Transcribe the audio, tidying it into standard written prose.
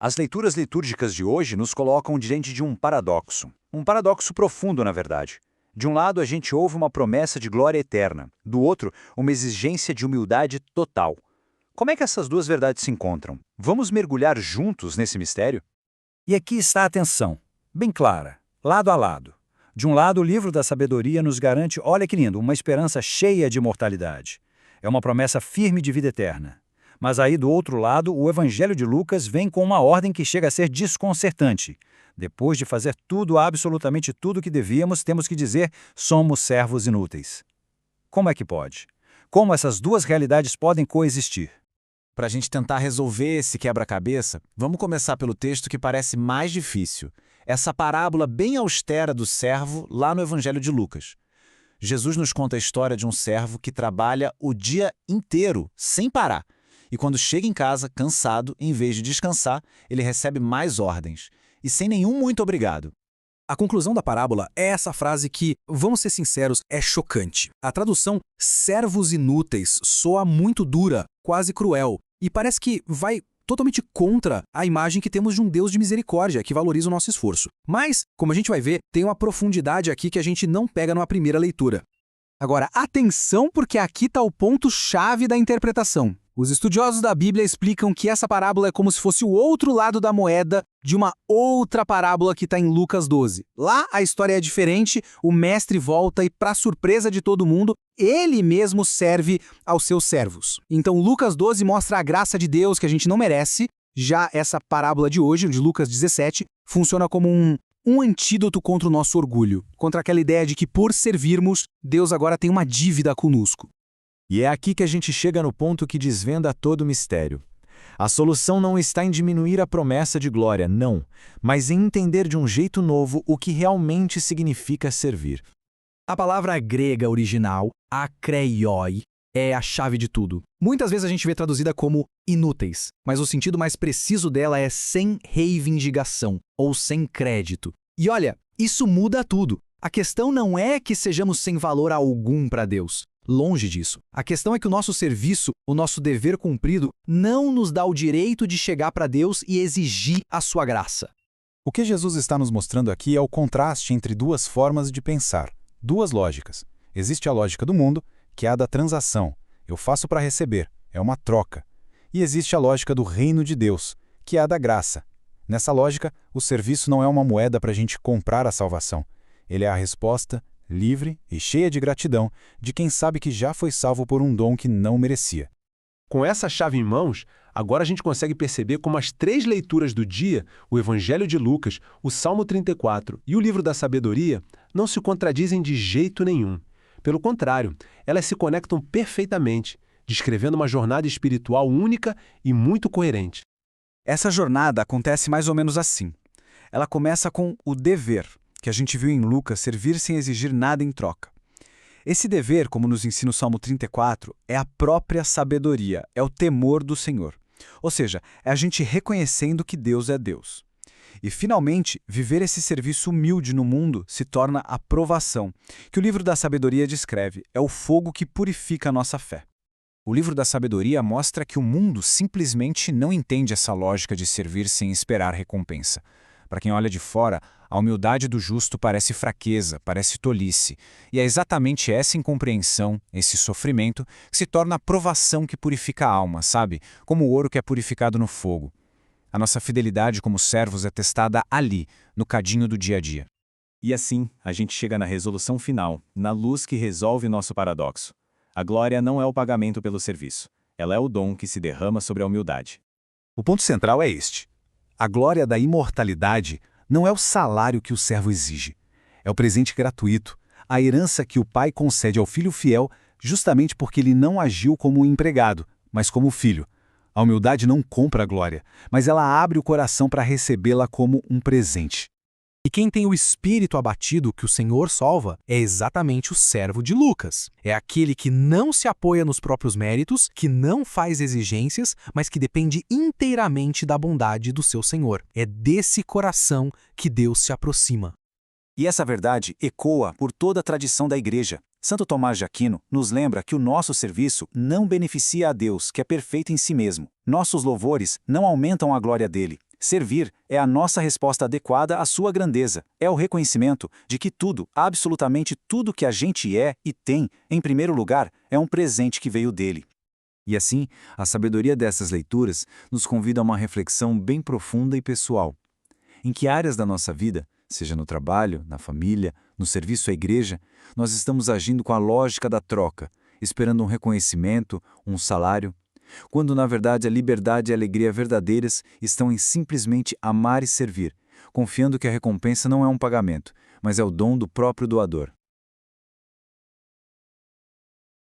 As leituras litúrgicas de hoje nos colocam diante de um paradoxo profundo, na verdade. De um lado, a gente ouve uma promessa de glória eterna, do outro, uma exigência de humildade total. Como é que essas duas verdades se encontram? Vamos mergulhar juntos nesse mistério? E aqui está a atenção, bem clara, lado a lado. De um lado, o livro da sabedoria nos garante, olha que lindo, uma esperança cheia de imortalidade. É uma promessa firme de vida eterna. Mas aí, do outro lado, o Evangelho de Lucas vem com uma ordem que chega a ser desconcertante. Depois de fazer tudo, absolutamente tudo que devíamos, temos que dizer, somos servos inúteis. Como é que pode? Como essas duas realidades podem coexistir? Para a gente tentar resolver esse quebra-cabeça, vamos começar pelo texto que parece mais difícil. Essa parábola bem austera do servo lá no Evangelho de Lucas. Jesus nos conta a história de um servo que trabalha o dia inteiro, sem parar. E quando chega em casa, cansado, em vez de descansar, ele recebe mais ordens. E sem nenhum muito obrigado. A conclusão da parábola é essa frase que, vamos ser sinceros, é chocante. A tradução servos inúteis soa muito dura, quase cruel, e parece que vai totalmente contra a imagem que temos de um Deus de misericórdia, que valoriza o nosso esforço. Mas, como a gente vai ver, tem uma profundidade aqui que a gente não pega numa primeira leitura. Agora, atenção, porque aqui está o ponto-chave da interpretação. Os estudiosos da Bíblia explicam que essa parábola é como se fosse o outro lado da moeda de uma outra parábola que está em Lucas 12. Lá a história é diferente, o mestre volta e, para surpresa de todo mundo, ele mesmo serve aos seus servos. Então Lucas 12 mostra a graça de Deus que a gente não merece, já essa parábola de hoje, de Lucas 17, funciona como um antídoto contra o nosso orgulho, contra aquela ideia de que por servirmos, Deus agora tem uma dívida conosco. E é aqui que a gente chega no ponto que desvenda todo o mistério. A solução não está em diminuir a promessa de glória, não, mas em entender de um jeito novo o que realmente significa servir. A palavra grega original, akreioi, é a chave de tudo. Muitas vezes a gente vê traduzida como inúteis, mas o sentido mais preciso dela é sem reivindicação, ou sem crédito. E olha, isso muda tudo. A questão não é que sejamos sem valor algum para Deus. Longe disso. A questão é que o nosso serviço, o nosso dever cumprido, não nos dá o direito de chegar para Deus e exigir a sua graça. O que Jesus está nos mostrando aqui é o contraste entre duas formas de pensar, duas lógicas. Existe a lógica do mundo, que é a da transação. Eu faço para receber, é uma troca. E existe a lógica do reino de Deus, que é a da graça. Nessa lógica, o serviço não é uma moeda para a gente comprar a salvação. Ele é a resposta livre e cheia de gratidão de quem sabe que já foi salvo por um dom que não merecia. Com essa chave em mãos, agora a gente consegue perceber como as três leituras do dia, o Evangelho de Lucas, o Salmo 34 e o Livro da Sabedoria, não se contradizem de jeito nenhum. Pelo contrário, elas se conectam perfeitamente, descrevendo uma jornada espiritual única e muito coerente. Essa jornada acontece mais ou menos assim. Ela começa com o dever, que a gente viu em Lucas, servir sem exigir nada em troca. Esse dever, como nos ensina o Salmo 34, é a própria sabedoria, é o temor do Senhor. Ou seja, é a gente reconhecendo que Deus é Deus. E, finalmente, viver esse serviço humilde no mundo se torna a provação, que o livro da sabedoria descreve, é o fogo que purifica a nossa fé. O livro da sabedoria mostra que o mundo simplesmente não entende essa lógica de servir sem esperar recompensa. Para quem olha de fora, a humildade do justo parece fraqueza, parece tolice. E é exatamente essa incompreensão, esse sofrimento, que se torna a provação que purifica a alma, sabe? Como o ouro que é purificado no fogo. A nossa fidelidade como servos é testada ali, no cadinho do dia a dia. E assim, a gente chega na resolução final, na luz que resolve nosso paradoxo. A glória não é o pagamento pelo serviço. Ela é o dom que se derrama sobre a humildade. O ponto central é este. A glória da imortalidade não é o salário que o servo exige. É o presente gratuito, a herança que o pai concede ao filho fiel justamente porque ele não agiu como um empregado, mas como filho. A humildade não compra a glória, mas ela abre o coração para recebê-la como um presente. E quem tem o espírito abatido que o Senhor salva é exatamente o servo de Lucas. É aquele que não se apoia nos próprios méritos, que não faz exigências, mas que depende inteiramente da bondade do seu Senhor. É desse coração que Deus se aproxima. E essa verdade ecoa por toda a tradição da Igreja. Santo Tomás de Aquino nos lembra que o nosso serviço não beneficia a Deus, que é perfeito em si mesmo. Nossos louvores não aumentam a glória dele. Servir é a nossa resposta adequada à sua grandeza. É o reconhecimento de que tudo, absolutamente tudo que a gente é e tem, em primeiro lugar, é um presente que veio dele. E assim, a sabedoria dessas leituras nos convida a uma reflexão bem profunda e pessoal. Em que áreas da nossa vida, seja no trabalho, na família, no serviço à igreja, nós estamos agindo com a lógica da troca, esperando um reconhecimento, um salário, quando na verdade a liberdade e a alegria verdadeiras estão em simplesmente amar e servir, confiando que a recompensa não é um pagamento, mas é o dom do próprio doador.